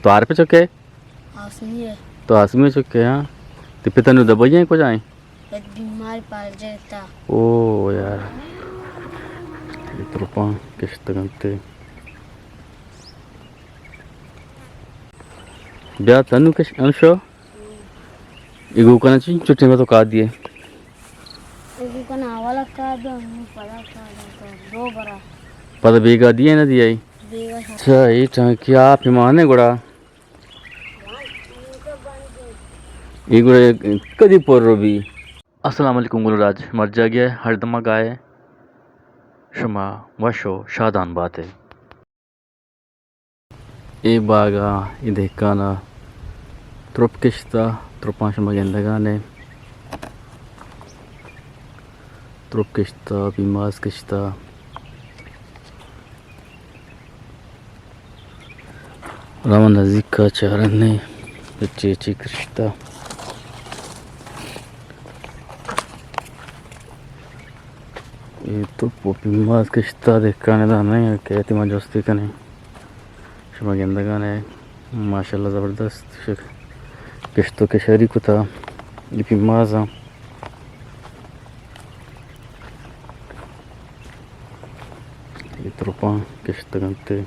तो आर पे चुके आसमी है तो आसमी चुके हाँ तो फिर तेन दबाइया कुछ आए बीमार पड़ जाता ओ यार त्रुपा किश्त गंते ब्याह तनु किश अंशो इगो कना ची छुट्टी में तो का दिए एगो कना वाला का दो पड़ा का दो बरा पता बेगा दिए ना दिया ही बेगा अच्छा ये क्या पिमाने गुड़ा ये गुड़ा कदी पोर रोबी अस्सलाम वालेकुम गुलराज मर जा गया हरदमा गाय शुमा वशो शादान बात है ए बागा ये देखना त्रुप किश्ता त्रुपा शुमा गेंदगाने त्रुप किश्ता बीमास किश्ता रामा नज़ीक का चारण ने चेची किश्ता ये तो बीमास किश्ता देखने का नहीं कहती मैं दोस्ती का नहीं शुमा गेंदगाने माशाल्लाह ज़बरदस्त किश्तों के शहरी को था ये बीमास ये त्रुपा किश्त गंते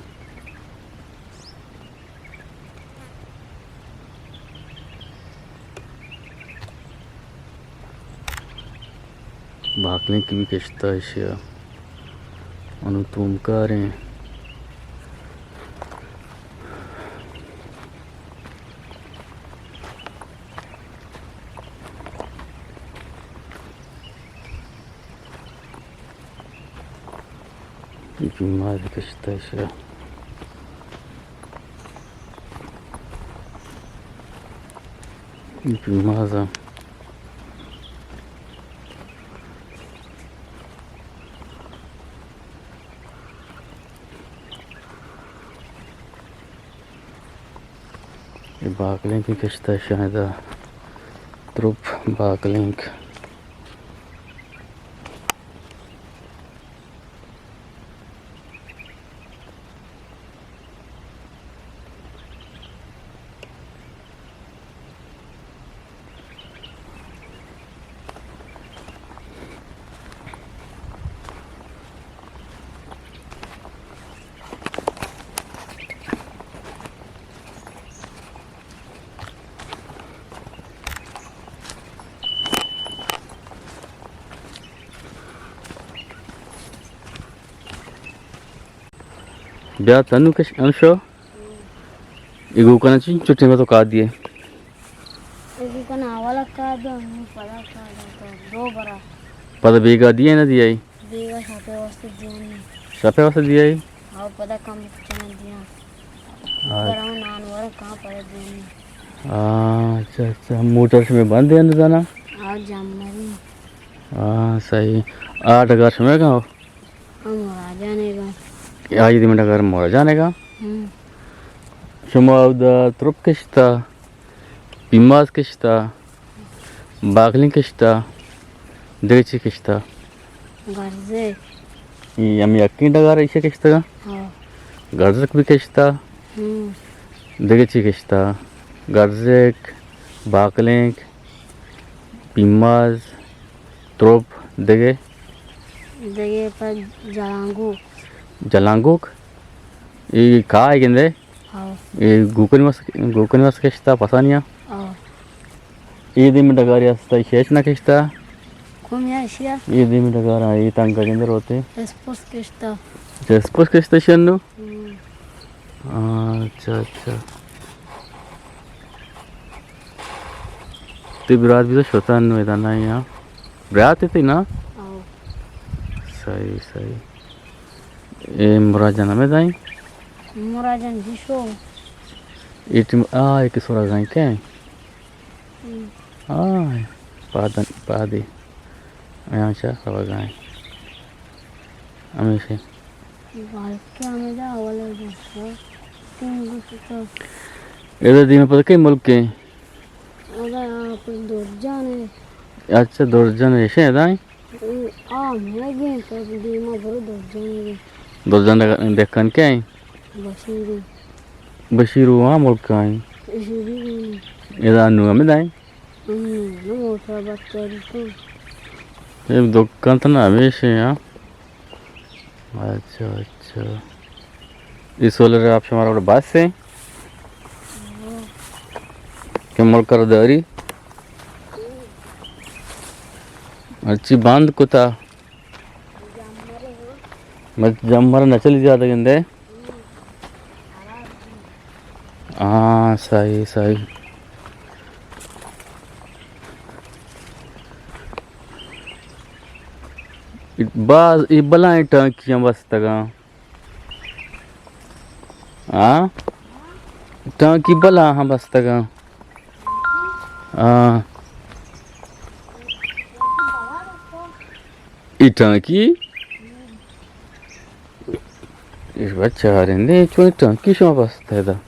भागने की भी किश्त है अनुतुमकारें बीमार किश्त है बीमार बागलिंग की किश्त है शायद त्रुप बागलिंग ब्याह तनु किश अंशो इगो कना ची छुट्टी में तो का दिए एगो कना वाला का दो पड़ा का दो बरा पता बेगा दिए ना दिया ही बेगा साथे वास्ते दिया साफे वास्ते दिया ही हाँ पता कम चना दिया बराव नान वाला कहाँ पड़ा दिया अच्छा अच्छा मोटर से में बंद है ना जाना आज जामरी हाँ सही 8 अगस्त समय का हम आ जाने का आज दिन में अगर मोरा जाने का शुमा उदा त्रुप किश्ता बीमास किश्ता बागलिंग किश्ता देची किश्ता गर्जे ये हम यकीन डगा रही है किश्ता का हाँ गर्जक भी किश्ता देची किश्ता गर्जक बागलिंग बीमास त्रुप देगे देगे पर जलांगू जलांगुक ये का है किंदे हाँ ये गुकन मस किश्ता पसानिया हाँ ये दिन में डगारी अस्ता शेष ना किश्ता कौन है शिया ये दिन में डगारा ये तंग किंदे रोते स्पोर्ट्स किस्ता जस्पोस किश्ता शनु अच्छा अच्छा ते बिरात भी तो शोतान मैदान है यहाँ बिरात थी ना हाँ सही सही ये मुराजाना में दाई मुराजन जिशो इट एक सोरा गाय क्या पादन पादी यहाँ से हवा गाय हमेशा बाल क्या में जा वाला जो तीन गुस्सा इधर दिन में पता कई मुल्क के अगर आप दूर जाने अच्छा दर्जन ऐसे है दाई मैं गए तो दीमा भरो दूर जाने दर्जन देखन क्या है बशीरी Bashiru ha mulkai. Ida anu amidai. Motor batteri tu. ये दुकान तो ना हमेश है यहाँ. अच्छा अच्छा. इस सोलर आप हमारा बड़ा बास है. क्या मोल कर दारी. अच्छी बांध कुता. मत जम्मर नचल ज़्यादा गंदे. हाँ सही सही. बाज इबला टांकियां बस तगा. हाँ टांकी बला हाँ बस तगा. हाँ ये टांकी इस बच्चा आ रहे हैं चुन टांकी शो बस तगा.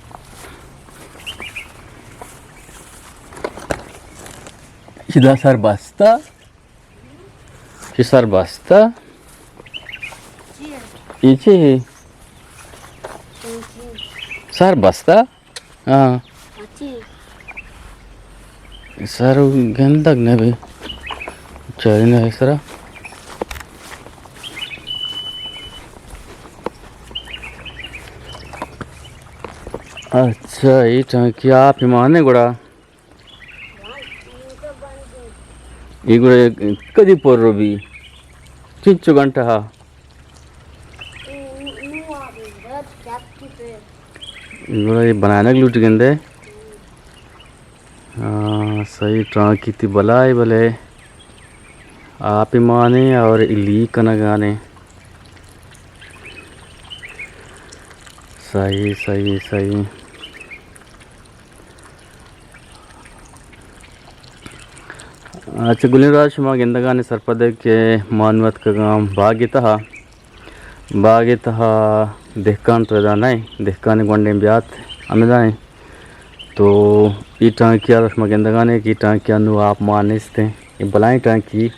इधर सर बस्ता. Kisar basta. Ichi. Sar basta. हाँ. सर गंदक ने भी चली ना सरा. अच्छा ये टांकी आप ही माने गुड़ा. ये गुड़ा कदी पोर रोबी. चिंचु घंटा हा. गुड़ा ये बनाना लूट गंदे. हाँ सही टांकी थी बलाई भले. आप ही माने और इली कना गाने. सही सही सही. अच्छा गुलिराज माँ गिंदगाने सरपदे के मानवत का गांव बागित हा देहकान तो जाना है. देहकान गोंडे ब्यात अमेदाने. तो ये टांकी यार माँ गिंदगाने की टांकी अनु आप माने थे. ये बलाई टांकी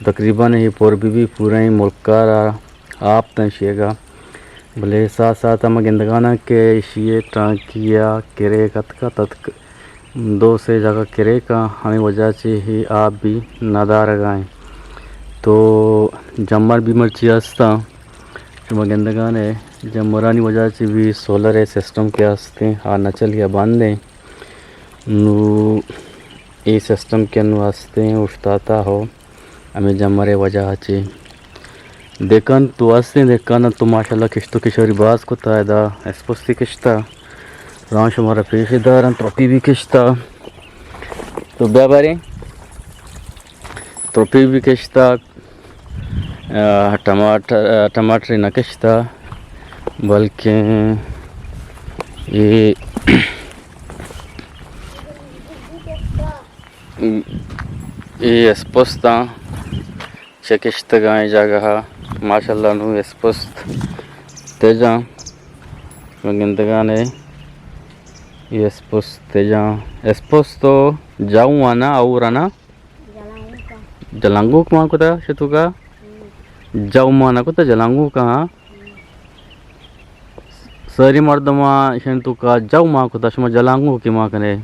तकरीबन ये पोर भी पूरा ही मुल्का आप तंशिएगा. भले साथ साथ हम गिंदगाना के ये टांकिया किरे कतका तत्क 2 से जगह किरे का हमें वजह से ही आप भी नादार गाएँ. तो जम्मर भी मर्ची हंसता मगंदगाने जम्मरानी वजह से भी सोलर है सिस्टम के हंसते हाँ नचल या बांधे नू ये सिस्टम के नु हंसते उठताता हो हमें जम्मरे वजह से देखन तो हंसते देखन तो माशाल्लाह किश्तो किशोरी बाज को तायदा एस्पोस्ती किश्ता रांश हमारा पेशेदार त्रोपी भी किश्ता. तो ब्याबारी त्रोपी भी किश्ता. टमाटर न किश्ता बल्कि ये एस्पोस्ता चकिश्त गाय जगह माशाल्लाह नु एस्पोस्त तेजा मगिंदगाने. ये एस्पोस्तो जाऊँ आना और आना जलांगू कहाँ को था शतु का. जाऊँ माना को था जलांगू कहाँ. सरी मर्दमा शंतु का जाऊँ माँ को था शुमा जलांगू की माँ कने.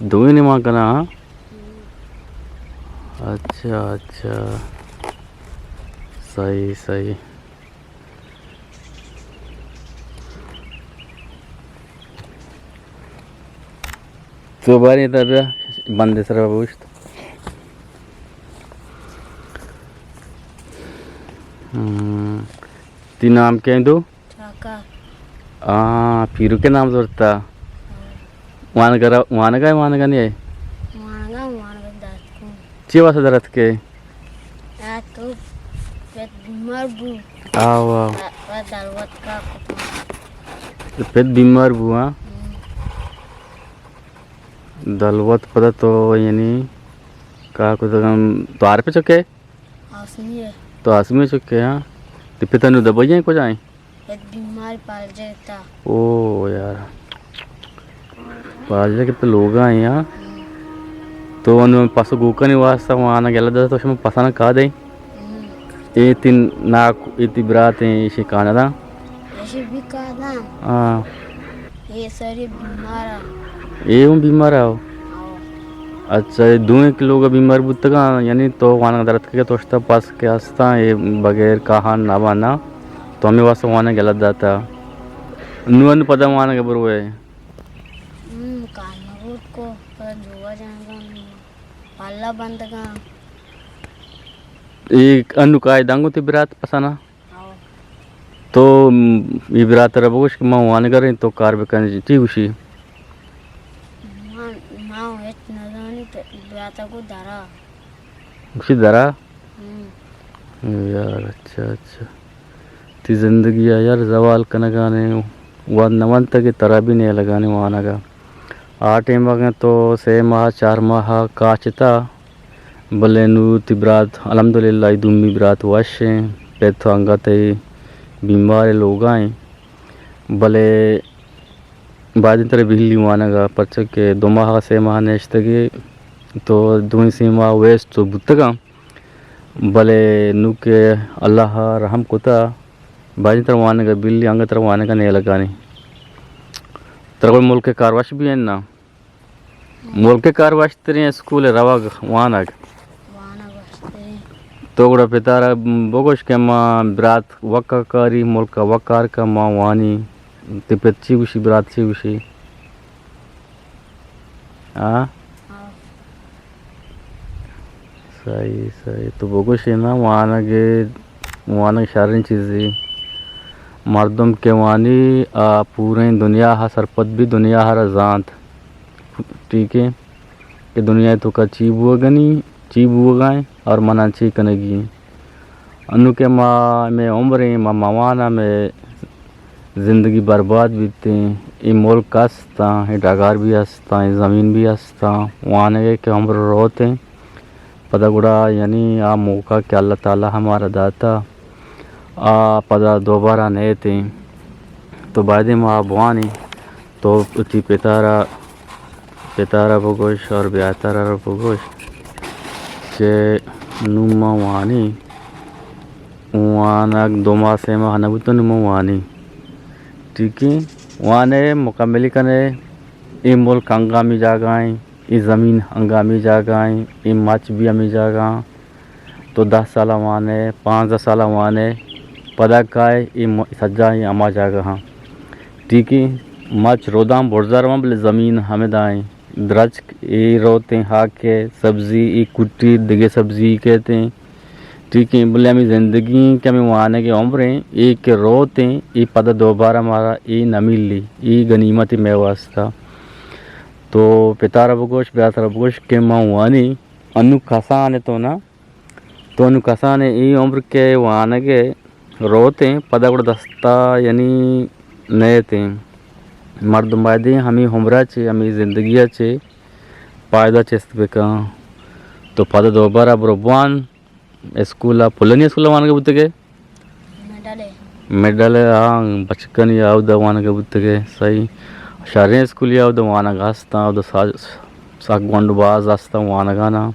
दुई नहीं माँ कना. अच्छा अच्छा सही सही. तो बारी तब बंदे सर बाबूश. ती नाम क्या है तू. हाँ फिर के नाम जोड़ता. वानगा नहीं है. चीवा से दरत के. आओ आओ. पेट बीमार बुआ. दलवत पता तो यानी का कुछ तो आर पे चुके तो आसमी चुके. हाँ तो पिता ने दबाइए को जाए बीमार पाल जाता. ओ यार पाल जा कितने लोग आए यहाँ. तो उन पासो गुका नहीं वास्ता वहाँ आना गया था तो उसमें पसाना कहा दे. ये तीन नाक इतनी बरात हैं इसे काना था. ऐसे भी कहा हाँ ये सारी बीमार ये हूँ बीमार आओ। अच्छा ये 2 किलो का बीमार बुतगा यानी तो वाना दर्द के तो पास के आस्ता ये बगैर कहा ना वाना तो हमें वास्तव वाना गलत जाता नुअन पदा वाना के बरुए कानून को पर जुआ जाएगा पाला बंद का एक अनुकाय दांगो ते बिरात पसाना तो ये बिरात रबोश के मां वाने करें तो कार बेकन ठीक उसी मां हेत नजानी बिरात को दरा उसी दरा यार अच्छा अच्छा ती जिंदगी है यार जवाल कनगाने वन नवन तक की तरह भी नहीं लगाने वाना का 8 मगे तो 6 माह 4 माह काचता भले नू तिब्रात अल्हम्दुलिल्लाह दुम्मी बिरात वाशे पेथो अंगते बीमार लोग आए भले बाद तरह बिजली वाना का पर्च के 2 माह 6 माह नेश्त के तो 2 सीमा वेस्ट तो बुतगा भले नू के अल्लाह रहम कोता बाजी तरह वाने का बिल्ली अंग तरह वाने का नहीं लगाने तरह मुल्क के कारवाश भी है ना मुल्क के कारवाश तेरे स्कूल रवा वाना तो गुड़ा पितारा बोगोश के माँ बिरात वक्का कारी मुल्क वक्कार का माँ वानी तिपेची उसी बिरात सी उसी हाँ सही सही तो बोगोश है ना वाना शारीन चीज़ें मर्दम के वानी पूरे दुनिया हा सरपत भी दुनिया हा रजांत ठीक है कि दुनिया तो का चीब हुआ और मना ची कनेगी अनु के माँ में उम्र माँ मवाना में ज़िंदगी बर्बाद बीते ये मुल्क का हंसता ये डगार भी हंसता ये ज़मीन भी हंसता वहाँ के उम्र रोते पता गुड़ा यानी आ मौका के अल्लाह ताला हमारा दाता पदा दोबारा नए थे तो बाद में आप वानी तो उसी पितारा बगोश और ब्यातारा बगोश के नुमा वानी वाना 2 माह से माह नबुत नुमा वानी ठीक है वाने मुकम्मली कने ये मुल्क अंगामी जागाएं ये ज़मीन अंगामी जागाएं ये मच भी अमी जागा तो 10 साल वाने 5-10 साल वाने पदा काय ये सज्जा ये अमा जागा हाँ ठीक है मच रोदाम बोरजार में ज़मीन हमें दाएं द्रज ये रोते हाँ के सब्ज़ी ये कुट्टी दिगे सब्ज़ी कहते हैं ठीक है बोले हमें ज़िंदगी के हमें वहाँ के उम्र एक के रोते ये पता दोबारा हमारा ये न मिली ये गनीमत ही मेरे वास्ता तो पितारा बगोश ब्यातारा बगोश के माँ वानी अनु कसाने तो ना तो अनु कसाने ये उम्र के वहाँ के रोते पता गुड़ दस्ता यानी नए थे मर्दम बायदे हमें हमरा चे हमें ज़िंदगी चे पायदा चेस्त बेका तो पता दोबारा बरबान स्कूल पुलनी स्कूल वान के बुत के मेडल हाँ बचकन याद वान के बुत के सही शारे स्कूल याद वाना गास्ता उद सागवांड बाज आस्ता वाना गाना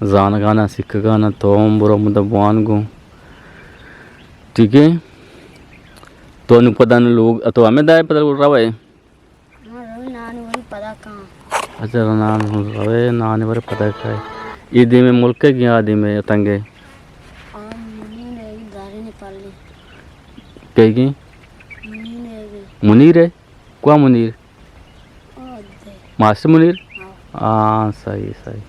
जान गाना सिख गाना तो हम बुरा मुद वान गो ठीक है तो अनुपदान लोग तो हमें दाए पता रहा है अच्छा नान रवे नान बारे पता है ये दी में मुल्क के गया दी में तंगे कहेगी मुनीर है क्या मुनीर मास्टर मुनीर हाँ सही सही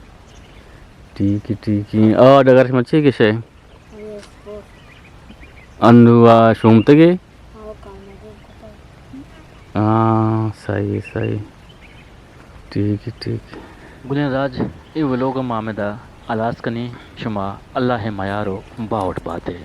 ठीक है और अगर मच्छी किस है अनुवा शोमते के हाँ सही ठीक बुनिया राज ये वो लोग मामेदा अलास्कनी शुमा अल्लाह मायारो बावट बाते